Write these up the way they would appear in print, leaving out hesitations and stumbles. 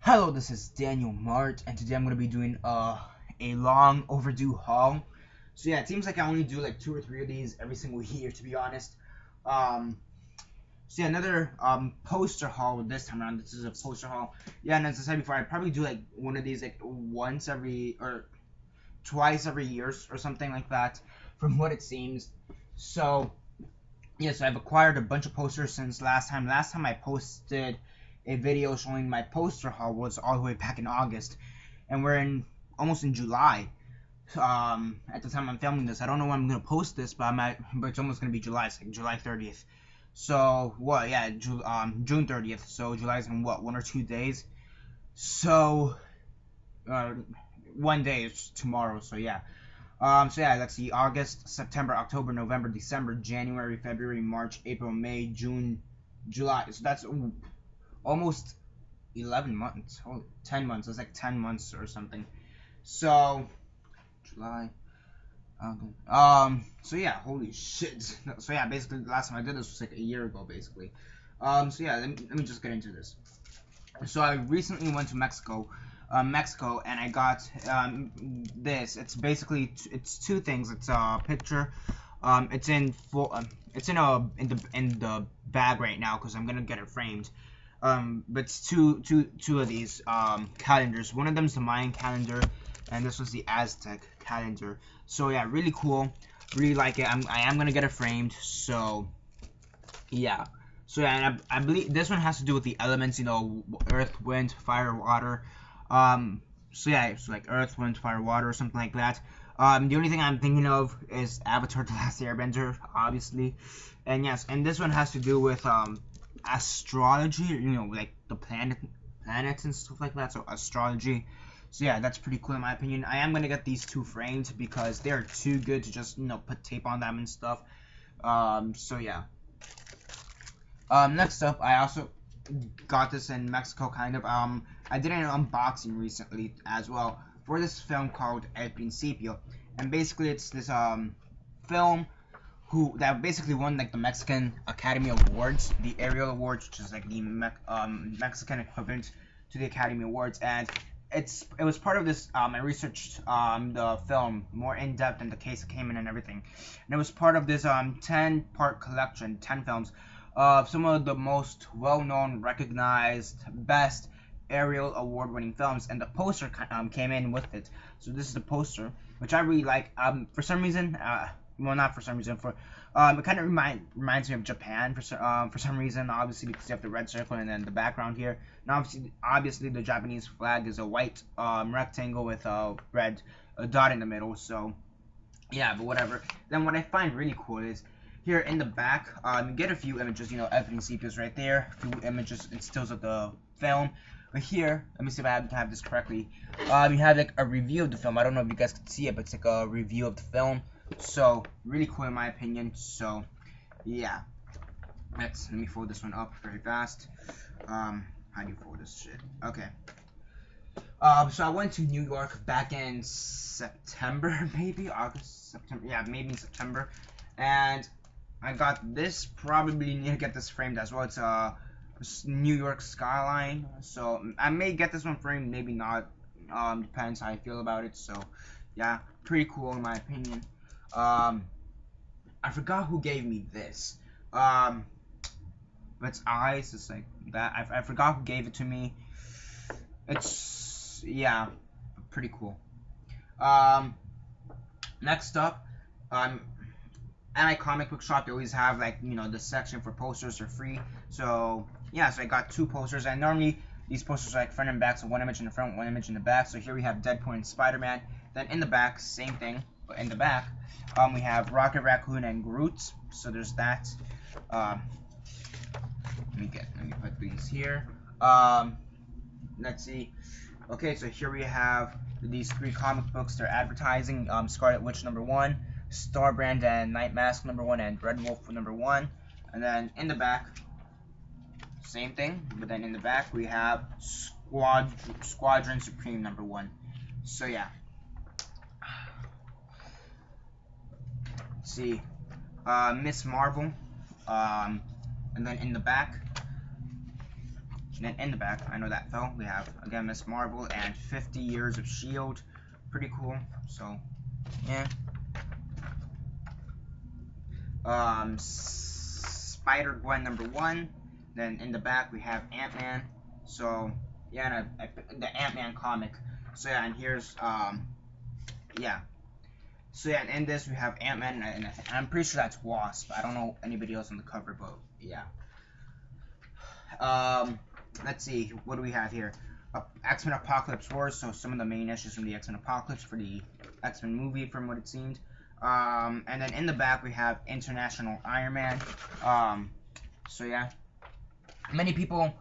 Hello, this is Daniel Mart, and today I'm going to be doing a long overdue haul. So yeah, it seems like I only do like 2 or 3 of these every single year, to be honest. Um, so yeah, another poster haul this time around. This is a poster haul. Yeah, and as I said before, I probably do like one of these like once every or twice every year or something like that, from what it seems. So yes, I've acquired a bunch of posters since last time. Last time I posted a video showing my poster haul was all the way back in August, and we're in almost in July. At the time I'm filming this, I don't know when I'm gonna post this, but but it's almost gonna be July. It's like July 30th. So what? Yeah, June 30th. So July's in what, 1 or 2 days. So uh, one day is tomorrow. So yeah. So yeah, let's see. August, September, October, November, December, January, February, March, April, May, June, July. So that's almost 11 months. 10 months. It's like 10 months or something. So July. So yeah, holy shit. So yeah, basically the last time I did this was like a year ago, basically. So yeah, let me just get into this. So I recently went to Mexico, and I got this. It's basically it's two things. It's a picture. It's in full. It's in the bag right now because I'm gonna get it framed. But it's two of these calendars. One of them's the Mayan calendar, and this was the Aztec calendar. So yeah, really cool. Really like it. I am gonna get it framed. So yeah. So yeah, and I believe this one has to do with the elements, earth, wind, fire, water. So yeah, so like earth, wind, fire, water, or something like that. The only thing I'm thinking of is Avatar: The Last Airbender, obviously. And yes, and this one has to do with astrology, like the planets and stuff like that. So astrology. So yeah, that's pretty cool in my opinion. I am gonna get these two framed because they're too good to just put tape on them and stuff. So yeah. Next up, I also got this in Mexico, kind of. I did an unboxing recently as well for this film called El Principio, and basically it's this film that basically won like the Mexican Academy Awards, the Ariel Awards, which is like the Mexican equivalent to the Academy Awards, and it was part of this. I researched the film more in depth and the case it came in and everything, and it was part of this 10-part collection, 10 films of some of the most well-known, recognized, best Ariel Award-winning films, and the poster came in with it. So this is the poster, which I really like. For some reason, well, not for some reason, it kind of reminds me of Japan for some reason. Obviously, because you have the red circle and then the background here. And obviously, the Japanese flag is a white rectangle with a red dot in the middle. So yeah, but whatever. Then what I find really cool is here in the back, you get a few images, everything sepias right there, a few images and stills of the film. But here, let me see if I have this correctly. You have like a review of the film. I don't know if you guys can see it, but it's like a review of the film. So really cool in my opinion. So yeah, let me fold this one up very fast. How do you fold this shit? Okay. So I went to New York back in September, maybe August, September. Yeah, maybe in September, and I got this. Probably need to get this framed as well. It's a New York skyline. So I may get this one framed, maybe not. Depends how I feel about it. So yeah, pretty cool in my opinion. I forgot who gave me this. It's eyes. It's like that. I forgot who gave it to me. It's yeah, pretty cool. Next up, at my comic book shop, they always have like the section for posters are free. So yeah, so I got 2 posters, and normally these posters are like front and back, so one image in the front, one image in the back. So here we have Deadpool and Spider-Man. Then in the back, same thing, but in the back, we have Rocket Raccoon and Groot. So there's that. Let me put these here. Let's see. Okay, so here we have these 3 comic books they're advertising. Scarlet Witch #1, Starbrand and Night Mask #1, and Red Wolf #1. And then in the back, same thing, but then in the back we have Squadron Supreme #1. So yeah. Let's see. Miss Marvel. And then in the back, And then in the back, I know that film, we have, again, Miss Marvel and 50 Years of S.H.I.E.L.D. Pretty cool. So, yeah. Spider-Gwen #1. Then in the back, we have Ant-Man. So, yeah, the Ant-Man comic. So, yeah, and here's, yeah. So, yeah, and in this, we have Ant-Man, and I'm pretty sure that's Wasp. I don't know anybody else on the cover, but, yeah. Let's see, what do we have here? X-Men Apocalypse Wars, so some of the main issues from the X-Men Apocalypse for the X-Men movie, from what it seemed. And then in the back, we have International Iron Man. So, yeah. Many people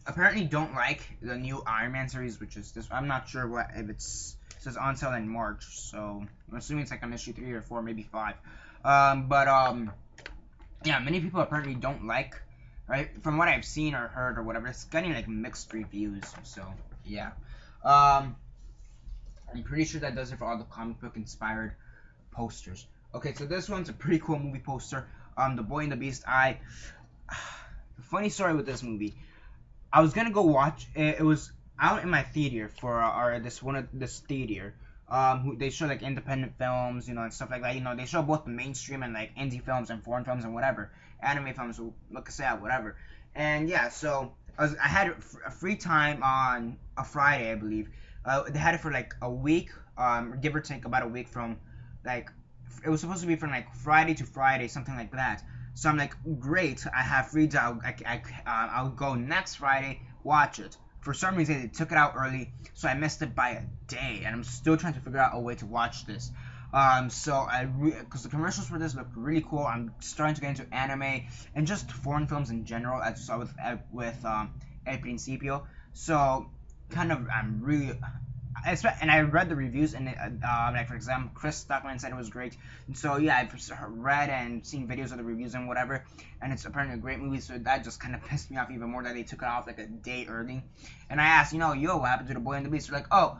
apparently don't like the new Iron Man series, which is this. I'm not sure if it says on sale in March, so I'm assuming it's like on issue 3 or 4, maybe 5. Yeah, many people apparently don't like, right? From what I've seen or heard or whatever, it's getting like mixed reviews. So yeah, I'm pretty sure that does it for all the comic book inspired posters. Okay, so this one's a pretty cool movie poster. The Boy and the Beast. Funny story with this movie. I was gonna go watch it. It was out in my theater for this theater. They show like independent films, and stuff like that. They show both the mainstream and like indie films and foreign films and whatever, anime films, like I said, whatever. And yeah, so I had a free time on a Friday, I believe. They had it for like a week, give or take about a week from like it was supposed to be from like Friday to Friday, something like that. So I'm like, great, I have free time. I'll go next Friday, watch it. For some reason, they took it out early, so I missed it by a day, and I'm still trying to figure out a way to watch this. Because the commercials for this look really cool. I'm starting to get into anime and just foreign films in general, as you saw with El Principio. So, I'm really. And I read the reviews, and like for example, Chris Stockman said it was great. And so yeah, I've read and seen videos of the reviews and whatever, and it's apparently a great movie. So that just kind of pissed me off even more that they took it off like a day early. And I asked, yo, what happened to The Boy and the Beast? They're like, oh,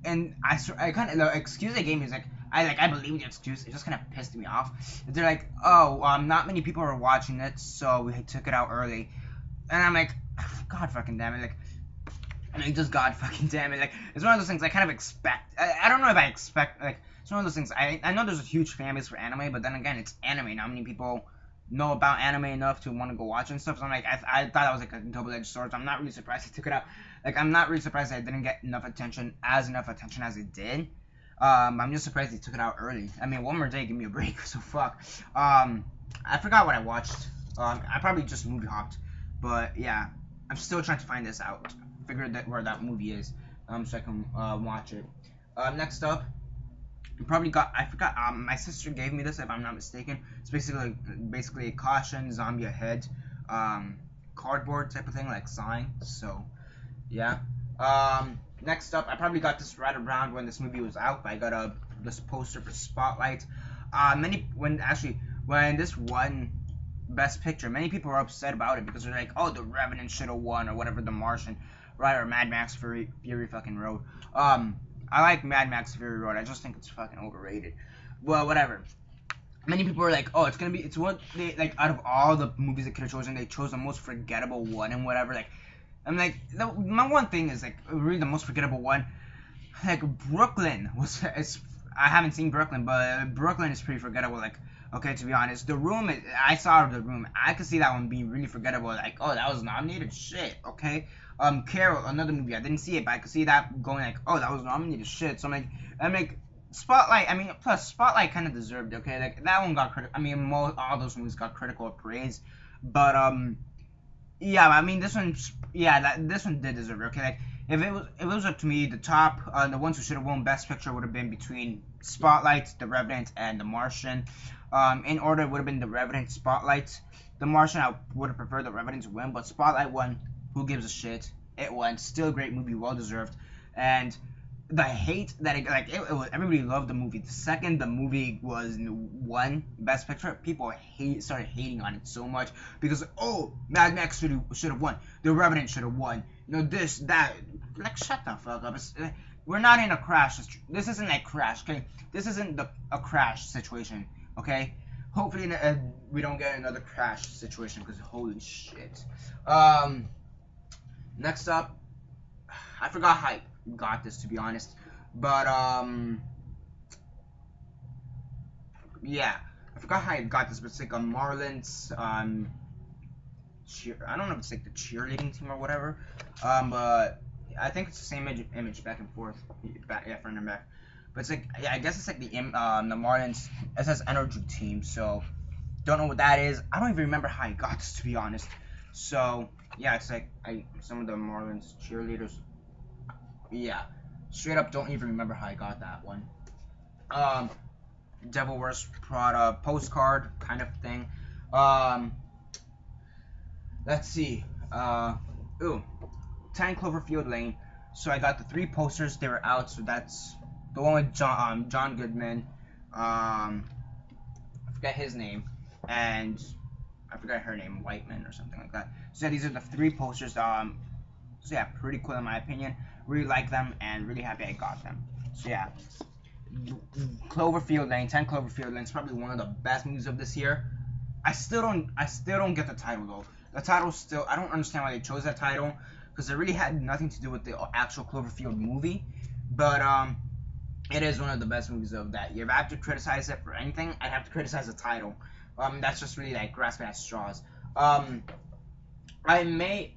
and I kind of the excuse they gave me is like I believe the excuse. It just kind of pissed me off. They're like, oh, not many people are watching it, so we took it out early. And I'm like, God fucking damn it, like. Just God fucking damn it, like, it's one of those things I kind of expect. I don't know if I expect, like, it's one of those things, I know there's a huge fan base for anime, but then again, it's anime. Not many people know about anime enough to want to go watch and stuff, so I'm like, I thought that was like a double-edged sword, so I'm not really surprised they took it out. Like, I'm not really surprised that it didn't get enough attention as it did. I'm just surprised they took it out early. I mean, one more day, give me a break, so fuck. I forgot what I watched. I probably just movie hopped, but yeah, I'm still trying to find this out. Figure that where that movie is, so I can watch it. Next up, I forgot. My sister gave me this, if I'm not mistaken. It's basically a caution, zombie ahead, cardboard type of thing, like sign. So, yeah. Next up, I probably got this right around when this movie was out. But I got this poster for Spotlight. When this won Best Picture, many people were upset about it because they're like, oh, The Revenant should have won, or whatever, The Martian. Right, or Mad Max Fury fucking Road. I like Mad Max Fury Road. I just think it's fucking overrated. Well, whatever. Many people are like, oh, it's what they, like, out of all the movies they could have chosen, they chose the most forgettable one and whatever. Like, I'm like, my one thing is, like, really the most forgettable one. Like, Brooklyn I haven't seen Brooklyn, but Brooklyn is pretty forgettable. Like, okay, to be honest, I saw The Room. I could see that one being really forgettable. Like, oh, that was nominated? Shit, okay. Carol, another movie, I didn't see it, but I could see that going like, oh, that was nominated, shit. So I'm like, Spotlight, plus Spotlight kind of deserved it, okay? Like, that one got all those movies got critical praise, but, yeah, this one did deserve it, okay? Like, if it was up to me, the ones who should have won Best Picture would have been between Spotlight, The Revenant, and The Martian. In order, it would have been The Revenant, Spotlight. The Martian, I would have preferred The Revenant to win, but Spotlight won. Who gives a shit? It won. Still a great movie, well deserved. And the hate that everybody loved the movie. The second the movie won Best Picture, people started hating on it so much because, oh, Mad Max should have won. The Revenant should have won. This, that. Like, shut the fuck up. We're not in a crash. This isn't a crash, okay? This isn't a crash situation, okay? Hopefully we don't get another crash situation because holy shit. Next up, I forgot how I got this, to be honest, but yeah, I forgot how I got this, but it's like a Marlins I don't know if it's like the cheerleading team or whatever, but I think it's the same image back and forth, front and back. But it's like, yeah, I guess it's like the Marlins. It says energy team, so don't know what that is. I don't even remember how I got this, to be honest. So yeah, it's like some of the Marlins cheerleaders. Yeah, straight up, don't even remember how I got that one. Devil Wears Prada postcard kind of thing. Let's see. 10 Cloverfield Lane. So I got the 3 posters. They were out. So that's the one with John Goodman. I forget his name, and I forgot her name, Whiteman or something like that. So yeah, these are the 3 posters. So yeah, pretty cool in my opinion. Really like them, and really happy I got them. So yeah, Cloverfield Lane, 10 Cloverfield Lane is probably one of the best movies of this year. I still don't get the title though. The title still, I don't understand why they chose that title, because it really had nothing to do with the actual Cloverfield movie. But it is one of the best movies of that year. If I have to criticize it for anything, I'd have to criticize the title. That's just really like grasping at straws. I may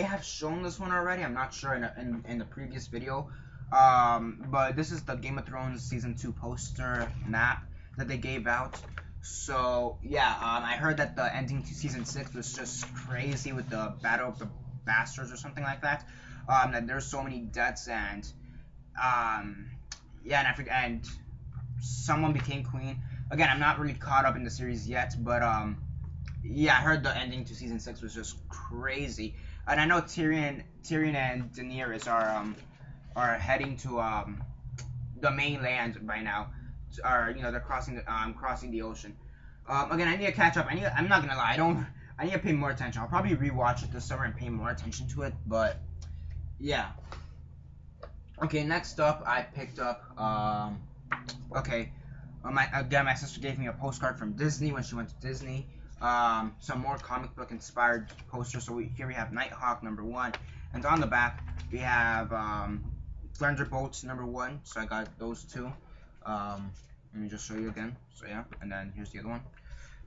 have shown this one already. I'm not sure in the previous video. But this is the Game of Thrones season 2 poster map that they gave out. So yeah, I heard that the ending to season 6 was just crazy with the Battle of the Bastards or something like that. That there's so many deaths, and yeah, and I forget, and someone became queen. Again, I'm not really caught up in the series yet, but yeah, I heard the ending to season 6 was just crazy. And I know Tyrion and Daenerys are heading to the mainland by now. They're crossing the ocean. Again, I need to catch up. I'm not gonna lie, I need to pay more attention. I'll probably rewatch it this summer and pay more attention to it. But yeah. Okay, next up, I picked up my sister gave me a postcard from Disney when she went to Disney. Some more comic book inspired posters. So here we have Nighthawk #1, and on the back we have Thunderbolts #1. So I got those 2. Let me just show you again. So yeah, and then here's the other one.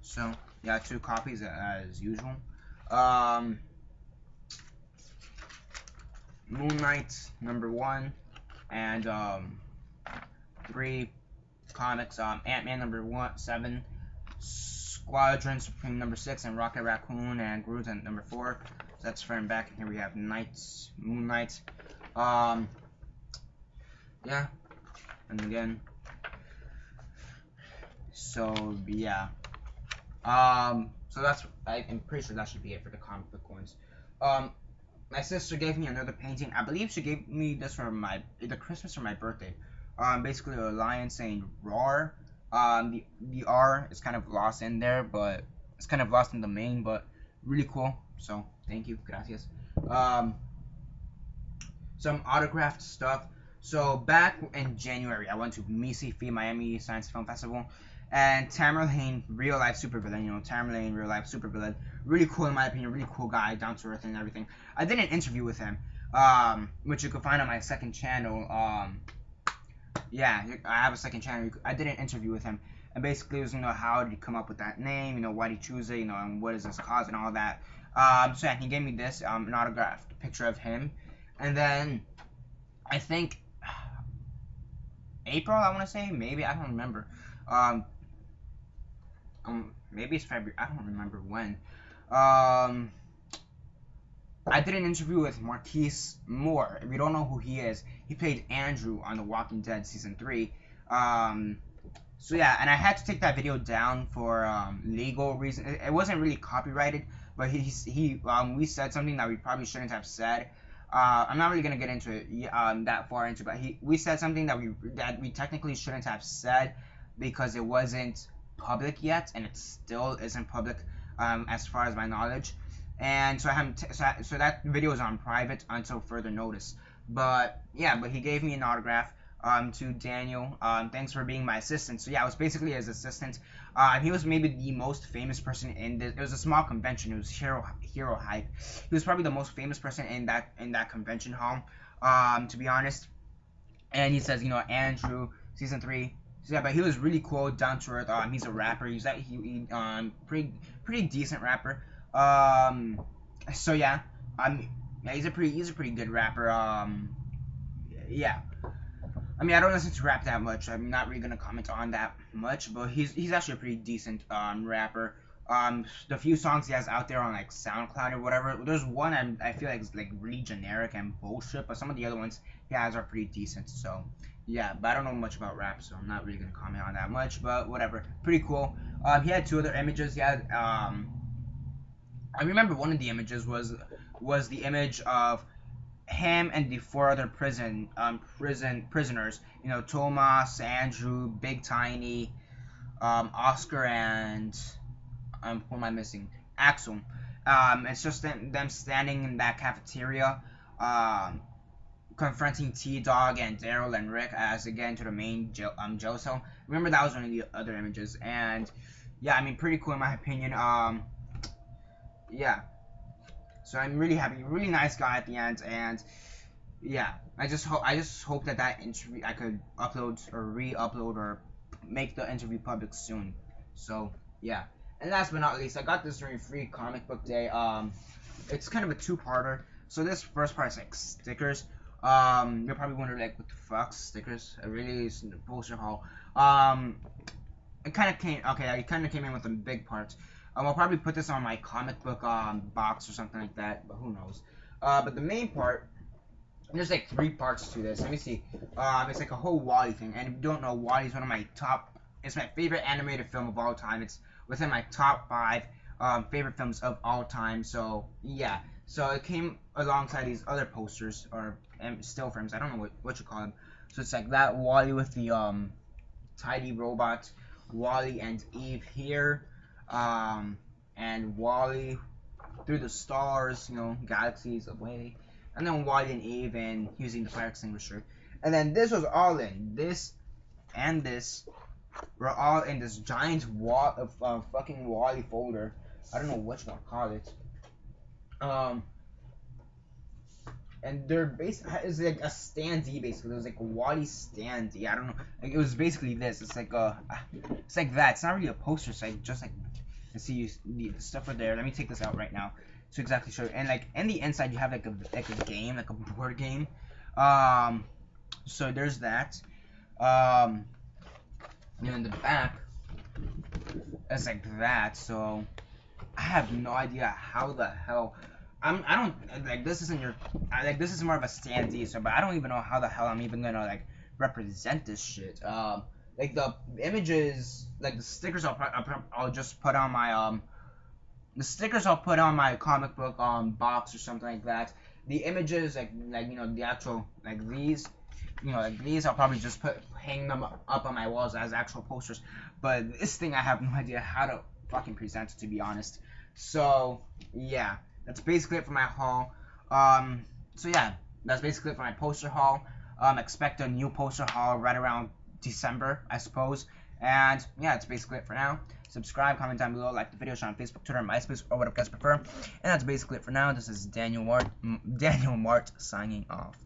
So yeah, 2 copies as usual. Moon Knight #1, and 3 comics. Ant-Man #7, Squadron Supreme #6, and Rocket Raccoon and Groot at #4. So that's front and back. And here we have Moon Knight. Yeah, and again. So yeah. So I'm pretty sure that should be it for the comic book ones. My sister gave me another painting. I believe she gave me this for either Christmas or my birthday. Basically a lion saying roar. The R is kind of lost in there, but it's kind of lost in the main, but really cool. So thank you, gracias. Some autographed stuff. So back in January, I went to Miami Science Film Festival, and Tamerlane, real life supervillain. Tamerlane, real life supervillain. Really cool in my opinion. Really cool guy, down to earth and everything. I did an interview with him, which you can find on my second channel. Yeah, I have a second channel. I did an interview with him, and basically it was how did he come up with that name? Why did he choose it? And what is this cause and all that. So yeah, he gave me this an autographed picture of him, and then I think April, I want to say, maybe, I don't remember. Maybe it's February, I don't remember when. I did an interview with Marquise Moore. If you don't know who he is, he played Andrew on The Walking Dead Season 3. So yeah, and I had to take that video down for legal reasons. It wasn't really copyrighted, but we said something that we probably shouldn't have said. I'm not really gonna get into it that far into, but we said something that we technically shouldn't have said because it wasn't public yet, and it still isn't public as far as my knowledge. And so so that video is on private until further notice. But yeah, he gave me an autograph. to Daniel. Thanks for being my assistant. So yeah, I was basically his assistant. He was maybe the most famous person in this. It was a small convention. It was Hero Hype. He was probably the most famous person in that convention hall. To be honest. And he says, Andrew, season 3. So yeah, but he was really cool, down to earth. He's a rapper. Pretty decent rapper. So yeah, yeah, he's a pretty good rapper. Yeah. I mean, I don't listen to rap that much. I'm not really gonna comment on that much, but he's actually a pretty decent rapper. The few songs he has out there on like SoundCloud or whatever, there's one I feel like is like really generic and bullshit, but some of the other ones he has are pretty decent. So yeah, but I don't know much about rap, so I'm not really gonna comment on that much. But whatever, pretty cool. He had 2 other images. He had I remember one of the images was the image of him and the 4 other prisoners. Thomas, Andrew, Big Tiny, Oscar, and who am I missing? Axel. It's just them standing in that cafeteria, confronting T-Dog and Daryl and Rick as they get into the main jail cell. Remember, that was one of the other images, and yeah, I mean, pretty cool in my opinion. Yeah. So I'm really happy, really nice guy at the end, and yeah, I just hope that interview I could upload or re-upload or make the interview public soon. So yeah, and last but not least, I got this during free comic book day. It's kind of a 2-parter. So this first part is like stickers. You're probably wondering like, what the fuck, stickers? It really is in the poster haul. It kind of came in with some big parts. I'll probably put this on my comic book box or something like that, but who knows. But the main part, there's like 3 parts to this. Let me see. It's like a whole Wall-E thing, and if you don't know, Wall-E is one of my it's my favorite animated film of all time. It's within my top 5 favorite films of all time. So yeah, so it came alongside these other posters or still frames. I don't know what you call them. So it's like that Wall-E with the tidy robot, Wall-E and Eve here. And Wall-E through the stars, galaxies away, and then Wall-E and Eve and using the fire extinguisher. And then this was all in this and this were all in this giant wall of fucking Wall-E folder. I don't know what you want to call it. And they're it's like a standee basically. It was like a Wall-E standee. I don't know. Like, it was basically this. It's like that. It's not really a poster. It's like just like. Let's see, the stuff right there. Let me take this out right now to exactly show you. And like in the inside, you have like a game, like a board game. So there's that. In the back, it's like that. So I have no idea how the hell. I don't like this. Isn't this is more of a standee. So, but I don't even know how the hell I'm even gonna like represent this shit. Like the images, like the stickers, I'll just put on my the stickers I'll put on my comic book box or something like that. The images, like the actual like these, I'll probably just hang them up on my walls as actual posters. But this thing, I have no idea how to fucking present it, to be honest. So yeah, that's basically it for my haul. So yeah, that's basically it for my poster haul. Expect a new poster haul right around December, I suppose. And yeah, that's basically it for now. Subscribe, comment down below, like the video, share on Facebook, Twitter, MySpace, or whatever you guys prefer. And that's basically it for now. This is Daniel Mart signing off.